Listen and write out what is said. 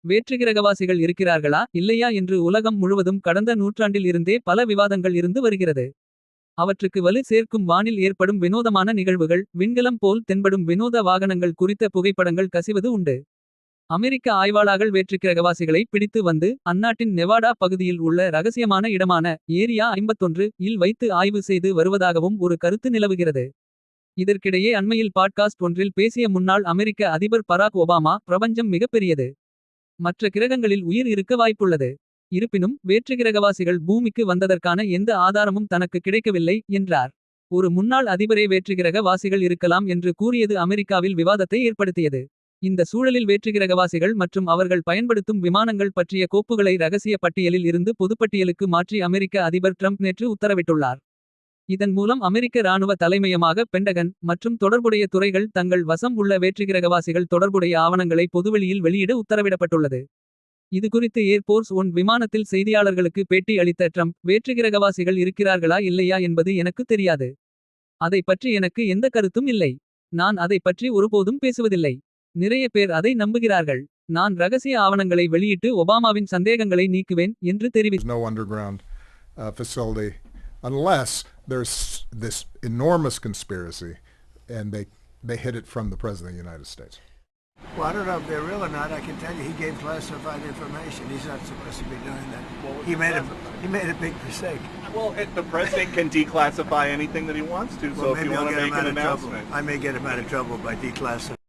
வேற்றுகிரகவாசிகள் இருக்கிறார்களா இல்லையா என்று உலகம் முழுவதும் கடந்த நூற்றாண்டில் இருந்தே பல விவாதங்கள் இருந்து வருகிறது. அவற்றுக்கு வலு சேர்க்கும் வானில் ஏற்படும் வினோதமான நிகழ்வுகள். விண்கலம் போல் தென்படும் வினோத வாகனங்கள் குறித்த புகைப்படங்கள் கசிவது உண்டு. அமெரிக்க ஆய்வாளர்கள் வேற்றுக்கிரகவாசிகளை பிடித்து வந்து அந்நாட்டின் நெவாடா பகுதியில் உள்ள ரகசியமான இடமான ஏரியா 51 இல் வைத்து ஆய்வு செய்து வருவதாகவும் ஒரு கருத்து நிலவுகிறது. இதற்கிடையே அண்மையில் பாட்காஸ்ட் ஒன்றில் பேசிய முன்னாள் அமெரிக்க அதிபர் பராக் ஒபாமா பிரபஞ்சம் மிகப்பெரியது. மற்ற கிரகங்களில் உயிர் இருக்க வாய்ப்புள்ளது. இருப்பினும் வேற்றுகிரகவாசிகள் பூமிக்கு வந்ததற்கான எந்த ஆதாரமும் தனக்கு கிடைக்கவில்லை என்றார். ஒரு முன்னாள் அதிபரே வேற்றுகிரக வாசிகள் இருக்கலாம் என்று கூறியது அமெரிக்காவில் விவாதத்தை ஏற்படுத்தியது. இந்த சூழலில் வேற்றுகிரகவாசிகள் மற்றும் அவர்கள் பயன்படுத்தும் விமானங்கள் பற்றிய கோப்புகளை ரகசிய பட்டியலில் இருந்து பொதுப்பட்டியலுக்கு மாற்றி அமெரிக்க அதிபர் ட்ரம்ப் நேற்று உத்தரவிட்டுள்ளார். இதன் மூலம் அமெரிக்க இராணுவ தலைமையமாக பெண்டகன் மற்றும் தொடர்புடைய துறைகள் தங்கள் வசம் உள்ள வேற்றுகிரகவாசிகள் தொடர்புடைய ஆவணங்களை பொதுவெளியில் வெளியிட உத்தரவிடப்பட்டுள்ளது. இதுகுறித்து ஏர்போர்ஸ் ஒன் விமானத்தில் செய்தியாளர்களுக்கு பேட்டி அளித்த ட்ரம்ப் வேற்றுகிரகவாசிகள் இருக்கிறார்களா இல்லையா என்பது எனக்கு தெரியாது. அதை பற்றி எனக்கு எந்த கருத்தும் இல்லை. நான் அதை பற்றி ஒருபோதும் பேசுவதில்லை. நிறைய பேர் அதை நம்புகிறார்கள். நான் ரகசிய ஆவணங்களை வெளியிட்டு ஒபாமாவின் சந்தேகங்களை நீக்குவேன் என்று தெரிவித்தார். No underground facility unless there's this enormous conspiracy and they hid it from the President of the United States. Well, I don't know if they're real or not. I can tell you he gave classified information. He's not supposed to be doing that. Well, he made a big mistake. Well, the president can declassify anything that he wants to. Well, so if maybe you I'll want to get make him an out of trouble. announcement, I may get him out of trouble by declassifying.